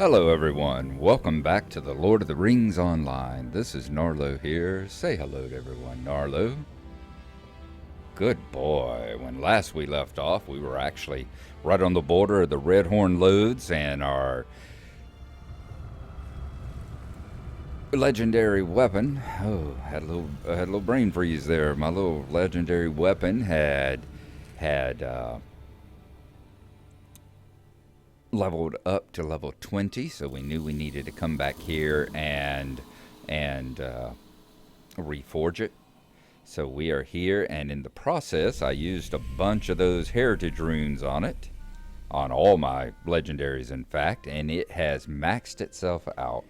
Hello everyone, welcome back to the Lord of the Rings Online. This is Gnarlo here. Say hello to everyone, Gnarlo. Good boy. When last we left off, we were actually right on the border of the Redhorn Lodes and our legendary weapon. Oh, had a little brain freeze there. My little legendary weapon had leveled up to level 20, so we knew we needed to come back here and reforge it. So we are here, and in the process I used a bunch of those heritage runes on it, on all my legendaries in fact, and it has maxed itself out.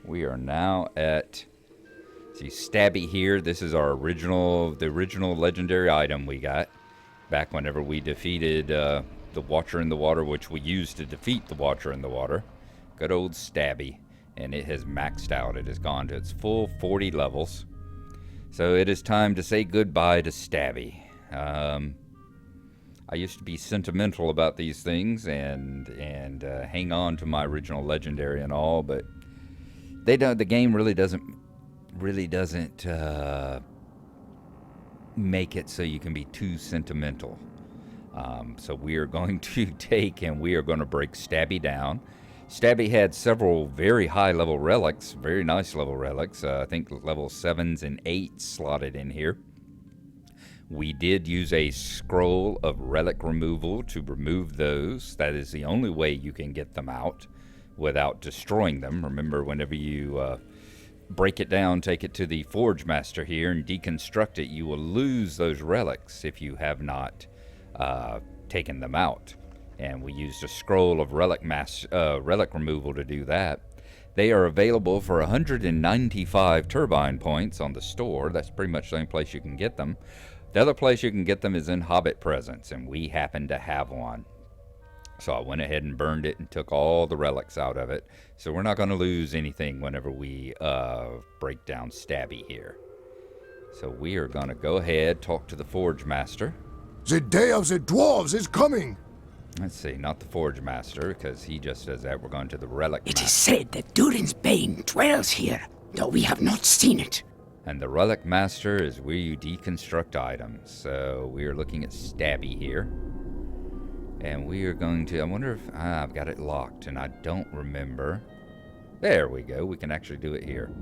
We are now at, see, Stabby here. This is our the original legendary item we got back whenever we defeated the Watcher in the Water, which we used to defeat the Watcher in the Water. Good old Stabby. And it has maxed out. It has gone to its full 40 levels. So it is time to say goodbye to Stabby. I used to be sentimental about these things and hang on to my original legendary and all, but the game really doesn't make it so you can be too sentimental. So we are going to take and we are going to break Stabby down. Stabby had several very high level relics, very nice level relics. I think level 7s and 8s slotted in here. We did use a scroll of relic removal to remove those. That is the only way you can get them out without destroying them. Remember, whenever you break it down, take it to the Forge Master here and deconstruct it, you will lose those relics if you have not taken them out. And we used a scroll of relic removal to do that. They are available for 195 turbine points on the store. That's pretty much the only place you can get them. The other place you can get them is in Hobbit Presents, and we happen to have one. So I went ahead and burned it and took all the relics out of it. So we're not going to lose anything whenever we break down Stabby here. So we are going to go ahead, talk to the Forge Master. The day of the dwarves is coming! Let's see, not the Forge Master, because he just does that. We're going to the Relic Master. It is said that Durin's Bane dwells here, though we have not seen it. And the Relic Master is where you deconstruct items. So we are looking at Stabby here. And we are going to, I wonder if, I've got it locked and I don't remember. There we go, we can actually do it here.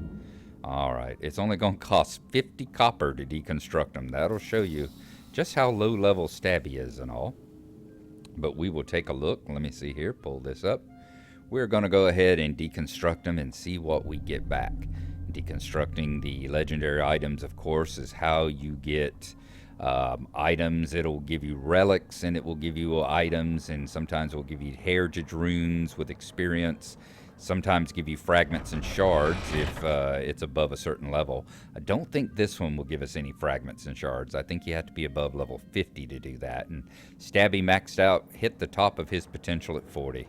Alright, it's only going to cost 50 copper to deconstruct them. That'll show you just how low level Stabby is and all. But we will take a look. Let me see here, pull this up. We're going to go ahead and deconstruct them and see what we get back. Deconstructing the legendary items, of course, is how you get items. It'll give you relics and it will give you items, and sometimes it will give you heritage runes with experience. Sometimes give you fragments and shards if it's above a certain level. I don't think this one will give us any fragments and shards. I think you have to be above level 50 to do that. And Stabby maxed out, hit the top of his potential at 40.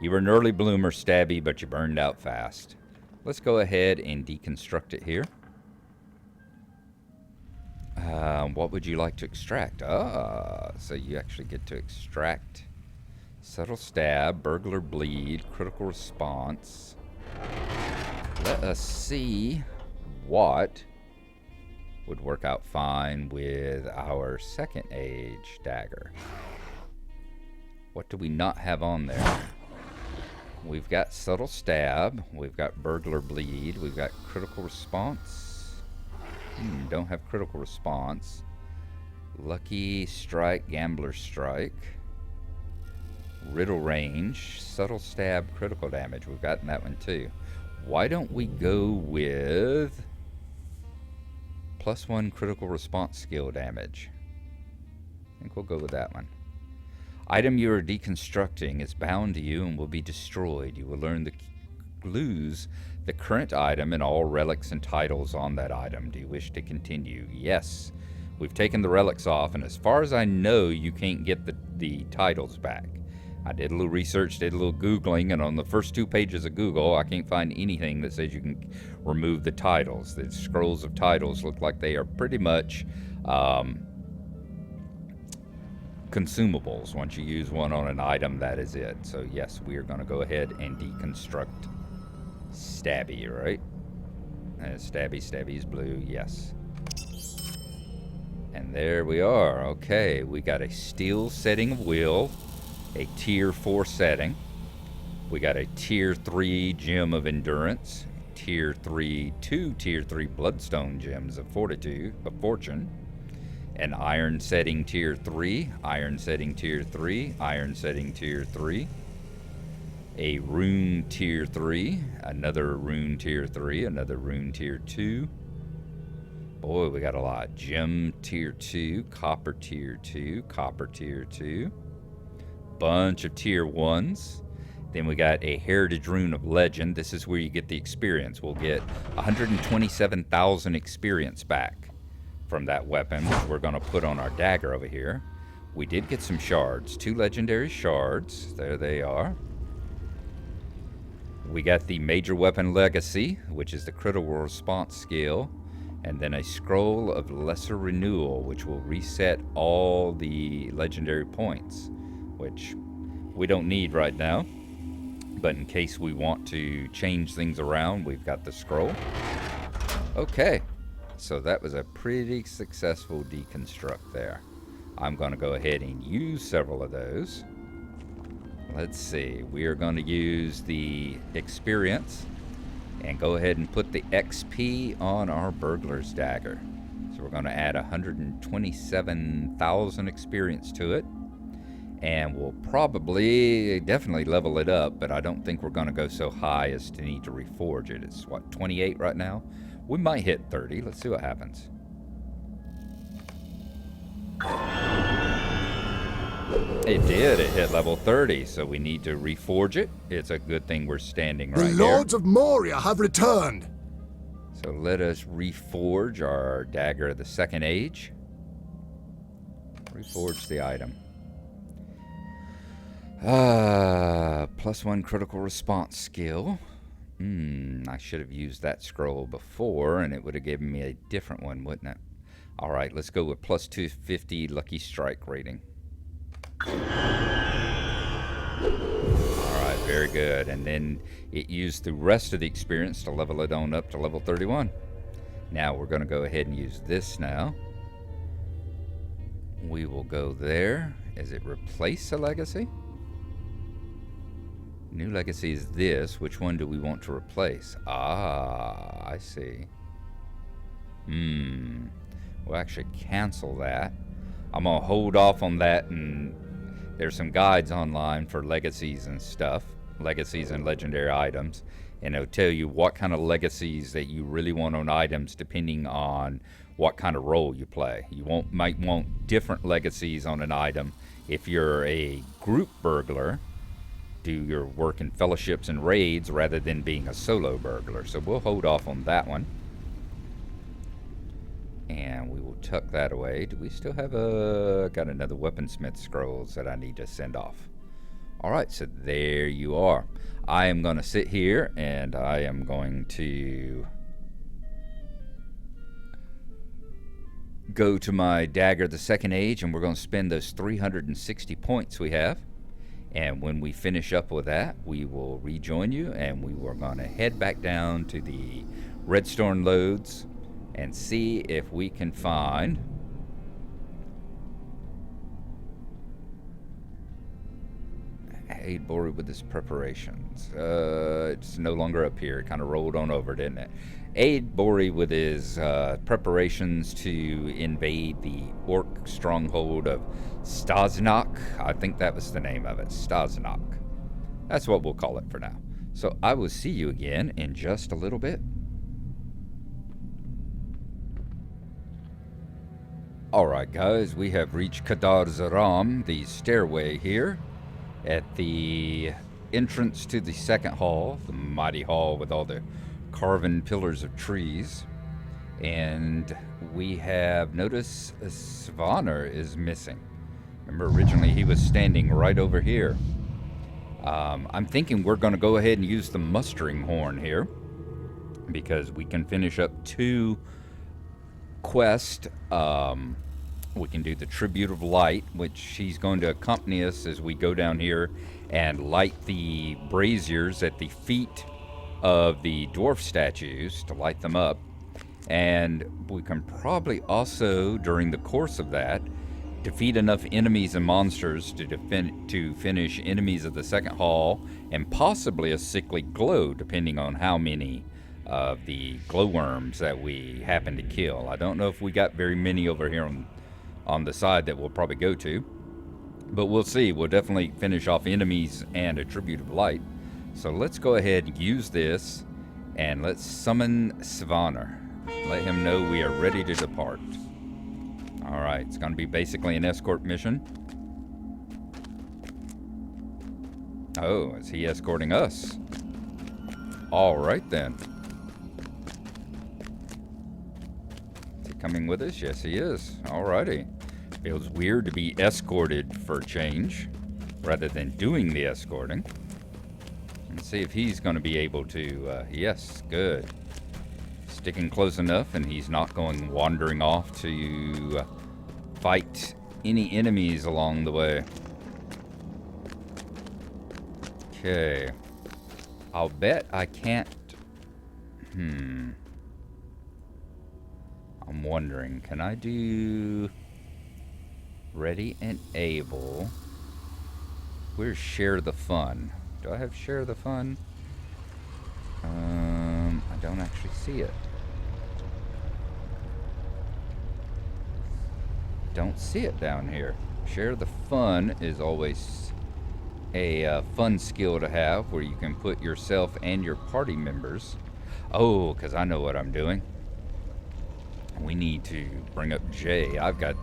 You were an early bloomer, Stabby, but you burned out fast. Let's go ahead and deconstruct it here. What would you like to extract? So you actually get to extract Subtle Stab, Burglar Bleed, Critical Response. Let us see what would work out fine with our Second Age dagger. What do we not have on there? We've got Subtle Stab, we've got Burglar Bleed, we've got Critical Response. Don't have Critical Response. Lucky Strike, Gambler Strike. Riddle Range, Subtle Stab, Critical Damage. We've gotten that one too. Why don't we go with +1 Critical Response skill damage? I think we'll go with that one. Item you are deconstructing is bound to you and will be destroyed. You will lose the current item and all relics and titles on that item. Do you wish to continue? Yes. We've taken the relics off, and as far as I know, you can't get the titles back. I did a little research, did a little Googling, and on the first 2 pages of Google, I can't find anything that says you can remove the titles. The scrolls of titles look like they are pretty much consumables. Once you use one on an item, that is it. So yes, we are going to go ahead and deconstruct Stabby, right? Stabby is blue, yes. And there we are. Okay, we got a steel setting of will, a tier 4 setting. We got a tier 3 gem of endurance, tier 3, 2 tier 3 bloodstone gems of fortune, an iron setting tier 3, iron setting tier 3, iron setting tier 3, a rune tier 3, another rune tier 3, another rune tier 2. Boy, we got a lot. Gem tier 2, copper tier 2, copper tier 2. Bunch of tier 1s. Then we got a heritage rune of legend. This is where you get the experience. We'll get 127,000 experience back from that weapon, which we're going to put on our dagger over here. We did get some shards. 2 legendary shards. There they are. We got the major weapon legacy, which is the critical response skill. And then a scroll of lesser renewal, which will reset all the legendary points, which we don't need right now. But in case we want to change things around, we've got the scroll. Okay, so that was a pretty successful deconstruct there. I'm going to go ahead and use several of those. Let's see, we are going to use the experience and go ahead and put the XP on our burglar's dagger. So we're going to add 127,000 experience to it. And we'll definitely level it up, but I don't think we're going to go so high as to need to reforge it. It's, what, 28 right now? We might hit 30. Let's see what happens. It did. It hit level 30, so we need to reforge it. It's a good thing we're standing right here. The Lords of Moria have returned. So let us reforge our dagger of the second age. Reforge the item. +1 critical response skill. I should have used that scroll before, and it would have given me a different one, wouldn't it? All right, let's go with +250 lucky strike rating. All right, very good. And then it used the rest of the experience to level it on up to level 31. Now we're going to go ahead and use this now. We will go there. Is it replace a legacy? New legacy is this. Which one do we want to replace? Ah, I see. We'll actually cancel that. I'm going to hold off on that, and there's some guides online for legacies and stuff. Legacies and legendary items. And it'll tell you what kind of legacies that you really want on items depending on what kind of role you play. You might want different legacies on an item. If you're a group burglar, do your work in fellowships and raids rather than being a solo burglar. So we'll hold off on that one. And we will tuck that away. Do we still have got another weaponsmith scrolls that I need to send off? All right, so there you are. I am going to sit here and I am going to go to my dagger the second age, and we're going to spend those 360 points we have. And when we finish up with that, we will rejoin you, and we are going to head back down to the redstone loads and see if we can find aid Bori with his preparations. It's no longer up here. It kind of rolled on over, didn't it? Aid Bori with his preparations to invade the orc stronghold of Staznok. I think that was the name of it, Staznok. That's what we'll call it for now. So I will see you again in just a little bit. Alright guys, we have reached Kadar Zaram, the stairway here, at the entrance to the second hall, the mighty hall with all the carven pillars of trees. And we have noticed Svanr is missing. Remember, originally he was standing right over here. I'm thinking we're going to go ahead and use the mustering horn here, because we can finish up 2 quests We can do the Tribute of Light, which she's going to accompany us as we go down here and light the braziers at the feet of the dwarf statues to light them up. And we can probably also, during the course of that, defeat enough enemies and monsters to finish enemies of the second hall and possibly a sickly glow, depending on how many of the glowworms that we happen to kill. I don't know if we got very many over here on the side that we'll probably go to, but we'll see. We'll definitely finish off enemies and a Tribute of Light. So let's go ahead and use this, and let's summon Svanr. Let him know we are ready to depart. Alright, it's going to be basically an escort mission. Oh, is he escorting us? Alright then. Is he coming with us? Yes, he is. Alrighty. Feels weird to be escorted for a change, rather than doing the escorting. Let's see if he's going to be able to... yes, good. Sticking close enough, and he's not going wandering off to fight any enemies along the way. Okay. I'll bet I can't... I'm wondering, can I do... Ready and able? Where's Share the Fun? Do I have Share the Fun? I don't actually see it. Don't see it down here. Share the Fun is always a fun skill to have, where you can put yourself and your party members. Oh, because I know what I'm doing. We need to bring up Jay. I've got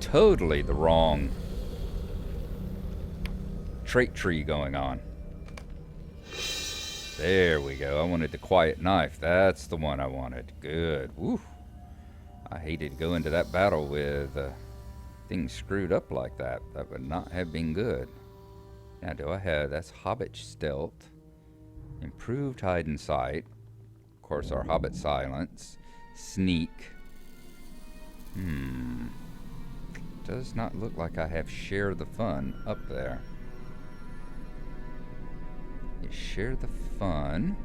totally the wrong trait tree going on. There we go. I wanted the Quiet Knife. That's the one I wanted. Good. Woo. I hated to go into that battle with things screwed up like that. That would not have been good. Now, do I have... That's Hobbit Stealth. Improved Hide and Sight. Of course, our Hobbit Silence. Sneak. Does not look like I have Share the Fun up there. Share the Fun.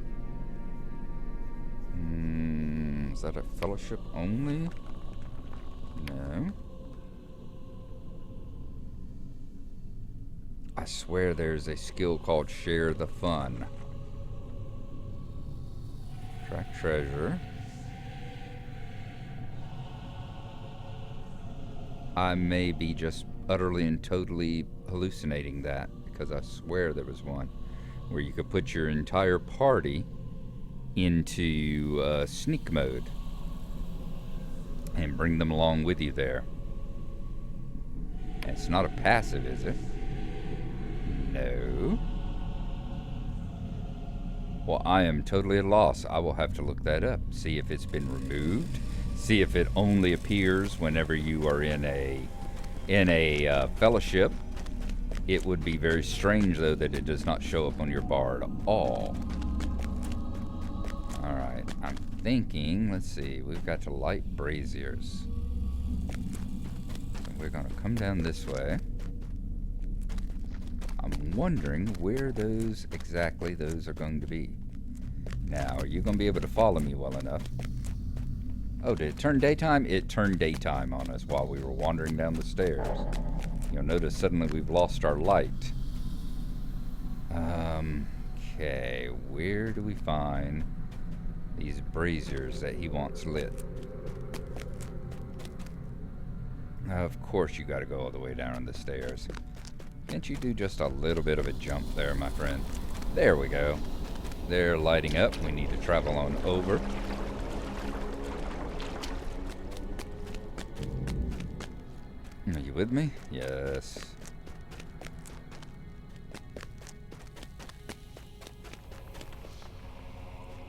Is that a fellowship only? No. I swear there's a skill called Share the Fun. Track treasure. I may be just utterly and totally hallucinating that, because I swear there was one where you could put your entire party into sneak mode and bring them along with you there. It's not a passive, is it? No. Well, I am totally at a loss. I will have to look that up, see if it's been removed, see if it only appears whenever you are in a fellowship. It would be very strange, though, that it does not show up on your bar at all. Alright, I'm thinking, let's see, we've got to light braziers. So we're going to come down this way. I'm wondering where those are going to be. Now, are you going to be able to follow me well enough? Oh, did it turn daytime? It turned daytime on us while we were wandering down the stairs. You'll notice suddenly we've lost our light. Okay, where do we find these braziers that he wants lit? Of course you gotta go all the way down the stairs. Can't you do just a little bit of a jump there, my friend? There we go. They're lighting up. We need to travel on over. Are you with me? Yes.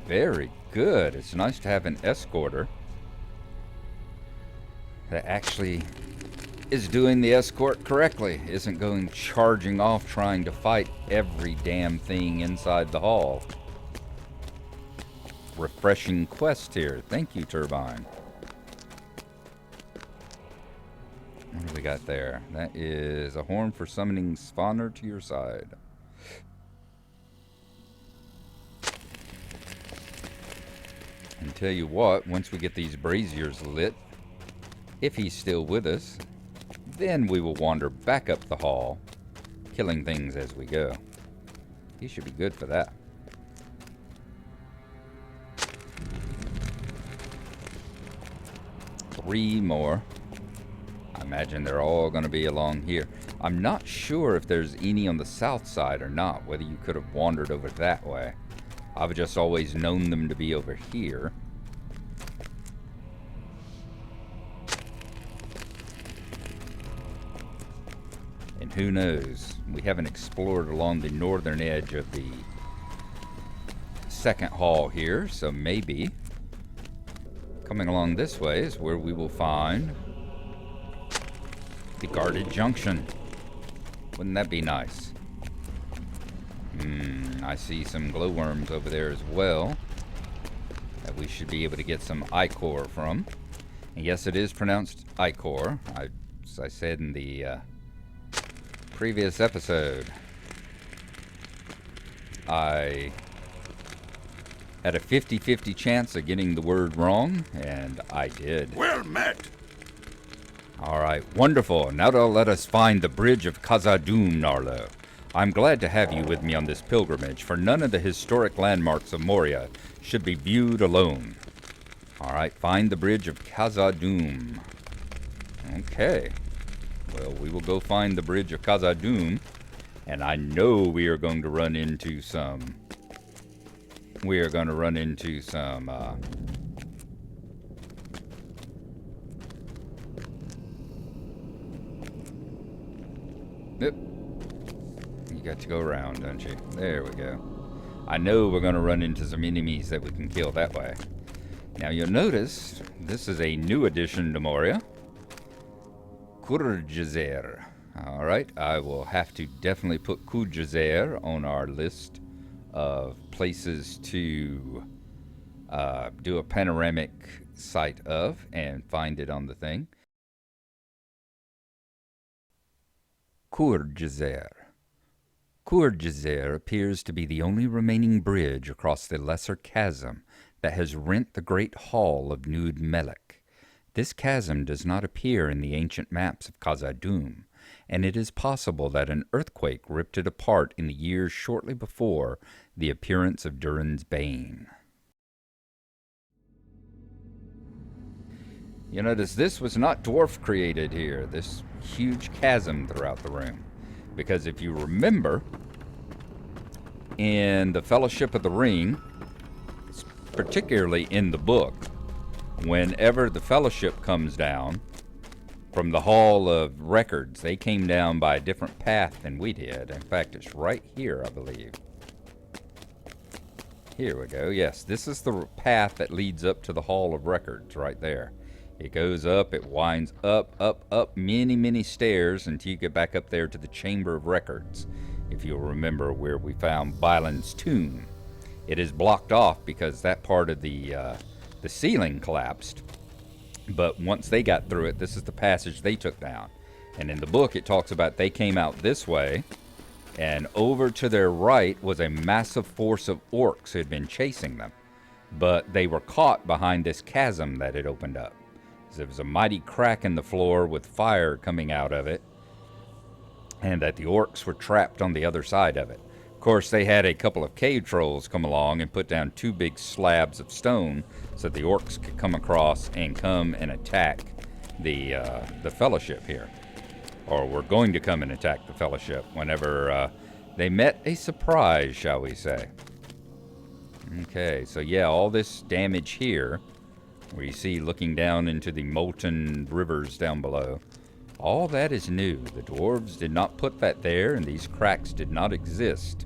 Very good. It's nice to have an escorter that actually is doing the escort correctly, isn't going charging off trying to fight every damn thing inside the hall. Refreshing quest here. Thank you, Turbine. What do we got there? That is a horn for summoning Svanr to your side. And tell you what, once we get these braziers lit, if he's still with us, then we will wander back up the hall, killing things as we go. He should be good for that. Three more. I imagine they're all going to be along here. I'm not sure if there's any on the south side or not, whether you could have wandered over that way. I've just always known them to be over here. And who knows? We haven't explored along the northern edge of the second hall here, so maybe coming along this way is where we will find the guarded junction. Wouldn't that be nice? I see some glowworms over there as well that we should be able to get some ichor from. And yes, it is pronounced ichor. As I said in the previous episode, I had a 50-50 chance of getting the word wrong, and I did. Well met. Alright, wonderful. Now let us find the bridge of Khazad-dûm, Gnarlo. I'm glad to have you with me on this pilgrimage, for none of the historic landmarks of Moria should be viewed alone. Alright, find the bridge of Khazad-dûm. Okay. Well, we will go find the bridge of Khazad-dûm, and I know we are going to run into some... Yep. You got to go around, don't you? There we go. I know we're going to run into some enemies that we can kill that way. Now you'll notice, this is a new addition to Moria. Kurjazer. Alright, I will have to definitely put Kurjazer on our list of places to do a panoramic sight of and find it on the thing. Kurjazer. Kurjazer appears to be the only remaining bridge across the lesser chasm that has rent the great hall of Nud Melek. This chasm does not appear in the ancient maps of Khazad-dûm, and it is possible that an earthquake ripped it apart in the years shortly before the appearance of Durin's Bane. You notice this was not dwarf created here, this huge chasm throughout the room. Because if you remember, in the Fellowship of the Ring, particularly in the book, whenever the Fellowship comes down from the Hall of Records, they came down by a different path than we did. In fact, it's right here, I believe. Here we go. Yes, this is the path that leads up to the Hall of Records right there. It goes up, it winds up, many, many stairs until you get back up there to the Chamber of Records. If you'll remember where we found Bylan's tomb. It is blocked off because that part of the ceiling collapsed. But once they got through it, this is the passage they took down. And in the book, it talks about they came out this way, and over to their right was a massive force of orcs who had been chasing them. But they were caught behind this chasm that had opened up. There was a mighty crack in the floor with fire coming out of it, and that the orcs were trapped on the other side of it. Of course, they had a couple of cave trolls come along and put down two big slabs of stone so the orcs could come across and come and attack the Fellowship here. Or were going to come and attack the Fellowship whenever they met a surprise, shall we say. Okay, so yeah, all this damage here, where you see looking down into the molten rivers down below, all that is new. The dwarves did not put that there, and these cracks did not exist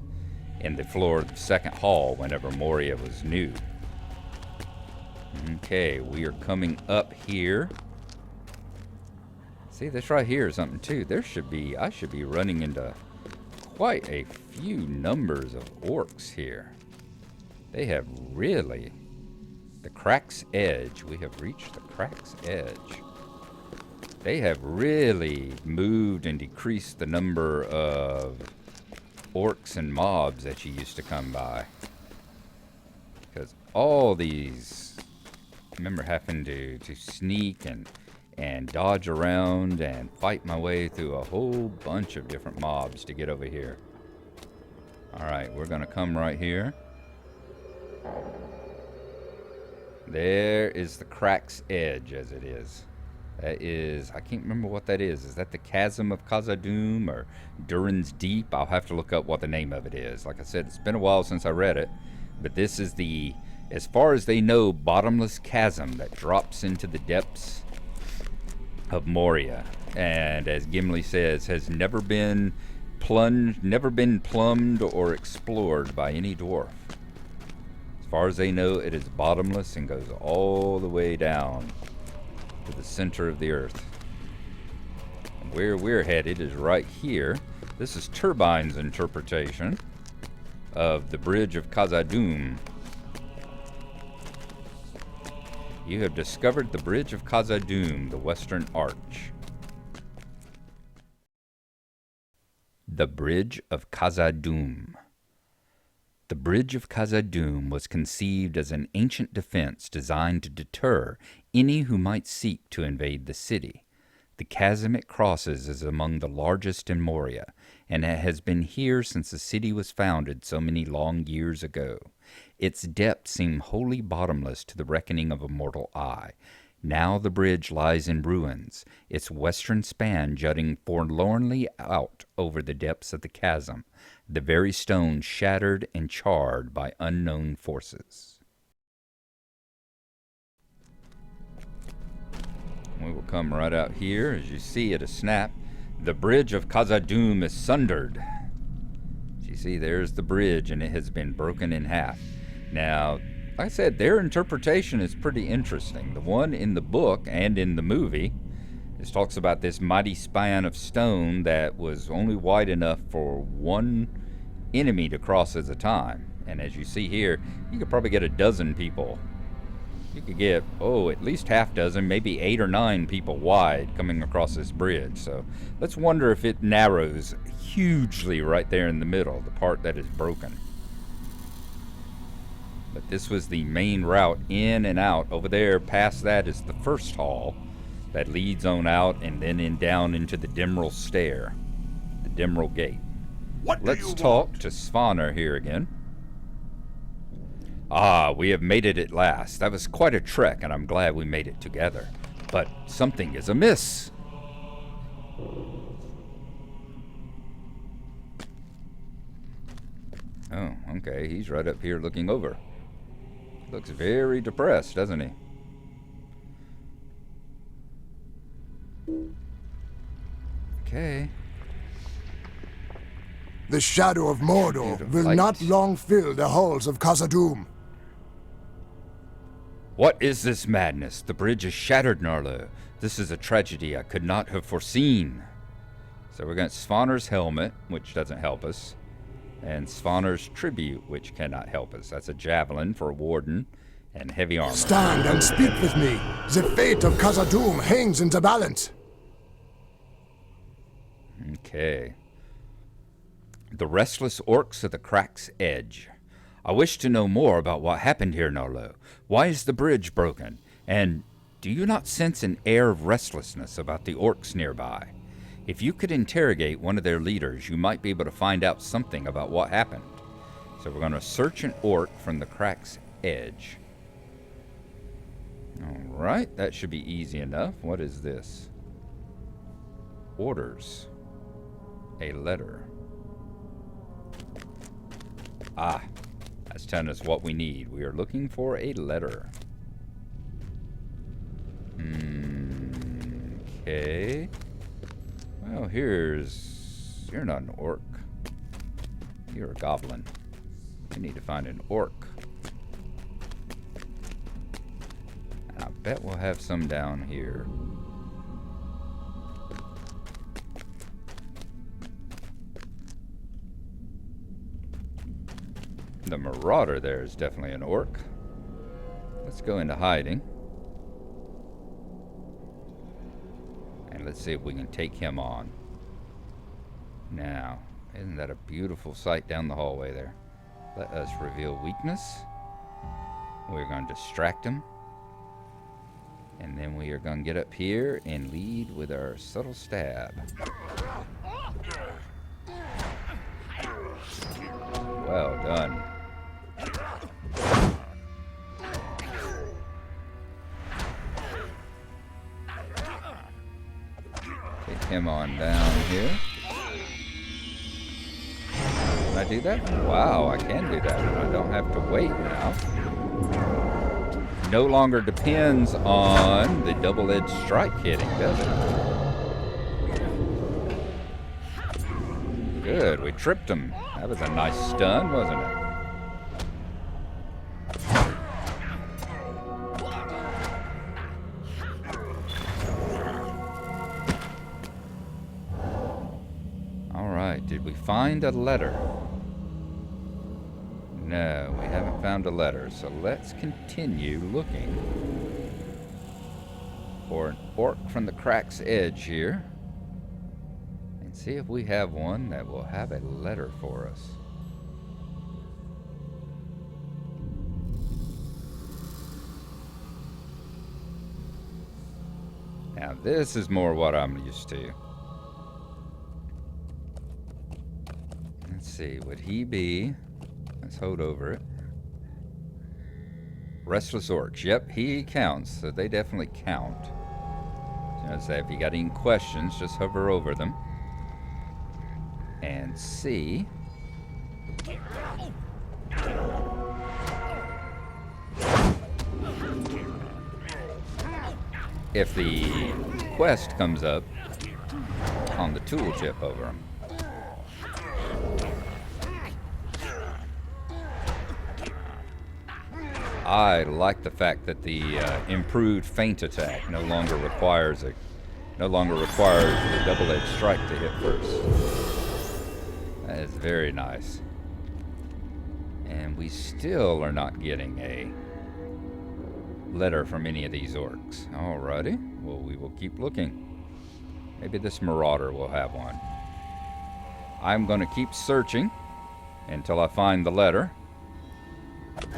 in the floor of the second hall whenever Moria was new. Okay, we are coming up here. See, this right here is something too. I should be running into quite a few numbers of orcs here. They have really... The crack's edge. We have reached the crack's edge. They have really moved and decreased the number of orcs and mobs that you used to come by. Because all these, I remember having to sneak and dodge around and fight my way through a whole bunch of different mobs to get over here. Alright, we're going to come right here. There is the Crack's Edge, as it is. That is, I can't remember what that is. Is that the Chasm of Khazad-dûm or Durin's Deep? I'll have to look up what the name of it is. Like I said, it's been a while since I read it. But this is the, as far as they know, bottomless chasm that drops into the depths of Moria. And as Gimli says, has never been plumbed or explored by any dwarf. As far as they know, it is bottomless and goes all the way down to the center of the earth. And where we're headed is right here. This is Turbine's interpretation of the Bridge of Khazad-dûm. You have discovered the Bridge of Khazad-dûm, the Western Arch. The Bridge of Khazad-dûm. The Bridge of Khazad-dûm was conceived as an ancient defense designed to deter any who might seek to invade the city. The chasm it crosses is among the largest in Moria, and it has been here since the city was founded so many long years ago. Its depths seem wholly bottomless to the reckoning of a mortal eye. Now the bridge lies in ruins, its western span jutting forlornly out over the depths of the chasm, the very stone shattered and charred by unknown forces. We will come right out here. As you see at a snap, the Bridge of Khazad-dûm is sundered. As you see, there's the bridge, and it has been broken in half. Now, like I said, their interpretation is pretty interesting. The one in the book and in the movie talks about this mighty span of stone that was only wide enough for one enemy to cross at a time. And as you see here, you could probably get a dozen people. You could get, at least half dozen, maybe 8 or 9 people wide coming across this bridge. So let's wonder if it narrows hugely right there in the middle, the part that is broken. But this was the main route in and out. Over there, past that, is the first hall that leads on out and then down into the Dimral Stair, the Dimral Gate. Let's talk to Svanr here again. Ah, we have made it at last. That was quite a trek, and I'm glad we made it together. But something is amiss. Oh, okay. He's right up here looking over. Looks very depressed, doesn't he? Okay. The shadow of Mordor will light. not long fill the halls of Khazad-dûm. What is this madness? The bridge is shattered, Gnarlo. This is a tragedy I could not have foreseen. So we got Svanr's helmet, which doesn't help us, and Svanr's tribute, which cannot help us. That's a javelin for a warden, and heavy armor. Stand and speak with me. The fate of Khazad-dûm hangs in the balance. Okay. The restless orcs of the Crack's Edge. I wish to know more about what happened here, Gnarlo. Why is the bridge broken? And do you not sense an air of restlessness about the orcs nearby? If you could interrogate one of their leaders, you might be able to find out something about what happened. So we're going to search an orc from the Crack's Edge. Alright, that should be easy enough. What is this? Orders. A letter. Ah, that's telling us what we need. We are looking for a letter. Okay. Well, you're not an orc. You're a goblin. We need to find an orc. And I bet we'll have some down here. The marauder there is definitely an orc. Let's go into hiding. And let's see if we can take him on. Now, isn't that a beautiful sight down the hallway there? Let us reveal weakness. We're going to distract him. And then we are going to get up here and lead with our subtle stab. Well done. Take him on down here. Can I do that? Wow, I can do that. I don't have to wait now. No longer depends on the double-edged strike hitting, does it? Good, we tripped him. That was a nice stun, wasn't it? All right, did we find a letter? No, we haven't found a letter, so let's continue looking for an orc from the crack's edge here and see if we have one that will have a letter for us. Now this is more what I'm used to. Let's see, would he be... Let's hold over it. Restless orcs. Yep, he counts, so they definitely count. So I say, if you got any questions, just hover over them and see if the quest comes up on the tooltip over them. I like the fact that the improved feint attack no longer requires the double-edged strike to hit first. That is very nice. And we still are not getting a letter from any of these orcs. Alrighty, well, we will keep looking. Maybe this marauder will have one. I'm going to keep searching until I find the letter,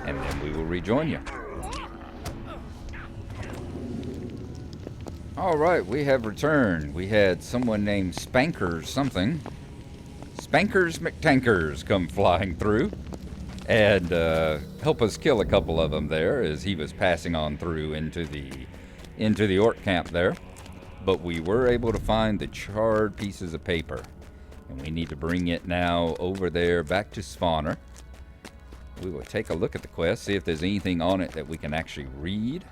and then we will rejoin you. Alright, we have returned. We had someone named Spankers something. Spankers McTankers come flying through and help us kill a couple of them there as he was passing on through into the orc camp there. But we were able to find the charred pieces of paper, and we need to bring it now over there back to Svanr. We will take a look at the quest, see if there's anything on it that we can actually read.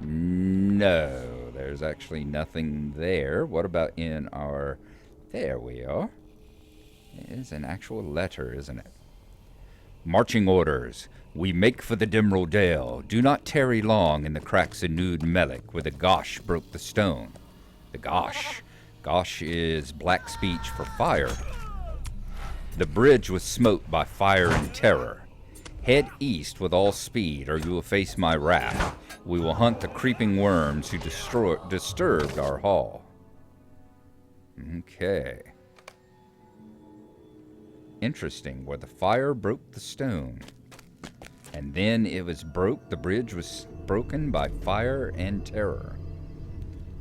No, there's actually nothing there. What about in our... There we are. It is an actual letter, isn't it? Marching orders. We make for the Dimral Dale. Do not tarry long in the cracks of Nude Melik, where the Gosh broke the stone. The Gosh. Gosh is black speech for fire. The bridge was smote by fire and terror. Head east with all speed, or you will face my wrath. We will hunt the creeping worms who disturbed our hall. Okay. Interesting, where the fire broke the stone. And then it was the bridge was broken by fire and terror.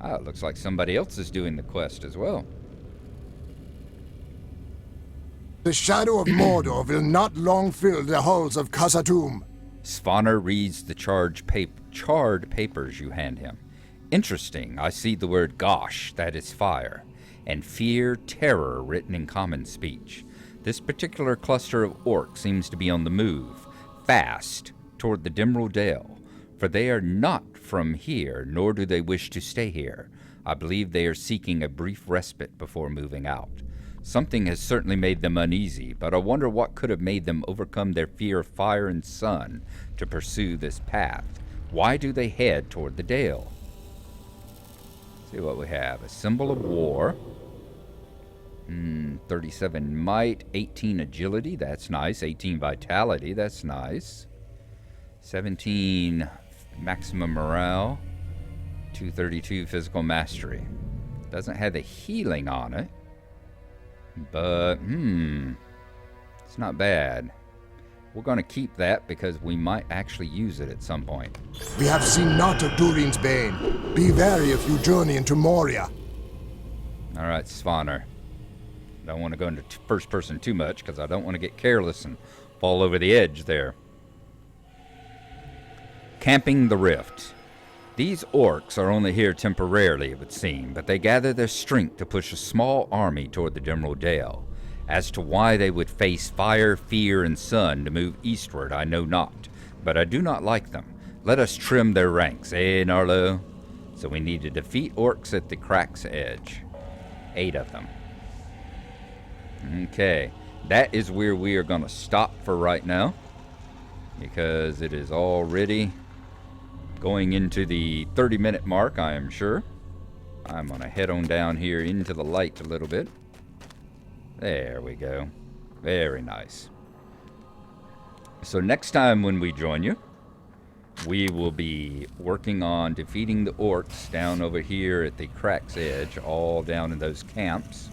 Ah, it looks like somebody else is doing the quest as well. The shadow of Mordor will not long fill the halls of Khazad-dûm. Svanr reads the charred papers you hand him. Interesting, I see the word gosh, that is fire, and fear, terror written in common speech. This particular cluster of orcs seems to be on the move, fast, toward the Dimral Dale, for they are not from here, nor do they wish to stay here. I believe they are seeking a brief respite before moving out. Something has certainly made them uneasy, but I wonder what could have made them overcome their fear of fire and sun to pursue this path. Why do they head toward the Dale? Let's see what we have. A symbol of war. 37 might, 18 agility, that's nice. 18 vitality, that's nice. 17 maximum morale. 232 physical mastery. Doesn't have the healing on it. But, it's not bad. We're going to keep that because we might actually use it at some point. We have seen naught of Durin's Bane. Be wary if you journey into Moria. Alright, Svanr. Don't want to go into first person too much because I don't want to get careless and fall over the edge there. Camping the Rift. These orcs are only here temporarily, it would seem, but they gather their strength to push a small army toward the General Dale. As to why they would face fire, fear, and sun to move eastward, I know not, but I do not like them. Let us trim their ranks, eh, Gnarlo? So we need to defeat orcs at the crack's edge. 8 of them. Okay, that is where we are going to stop for right now, because it is already going into the 30-minute mark, I am sure. I'm going to head on down here into the light a little bit. There we go. Very nice. So next time when we join you, we will be working on defeating the orcs down over here at the crack's edge, all down in those camps.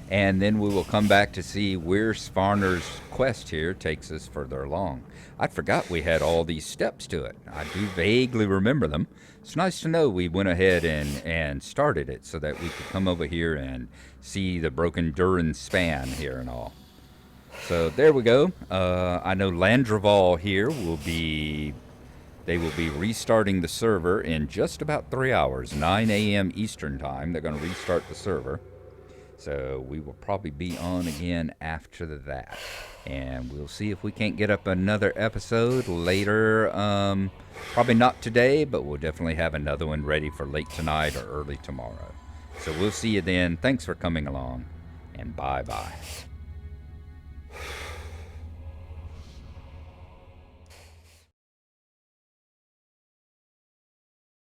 And then we will come back to see where Svanr's quest here takes us further along. I forgot we had all these steps to it. I do vaguely remember them. It's nice to know we went ahead and started it so that we could come over here and see the broken Durin span here and all. So there we go. I know Landreval here will be... They will be restarting the server in just about 3 hours, 9 a.m. Eastern time. They're going to restart the server. So we will probably be on again after that. And we'll see if we can't get up another episode later. Probably not today, but we'll definitely have another one ready for late tonight or early tomorrow. So we'll see you then. Thanks for coming along, and bye-bye.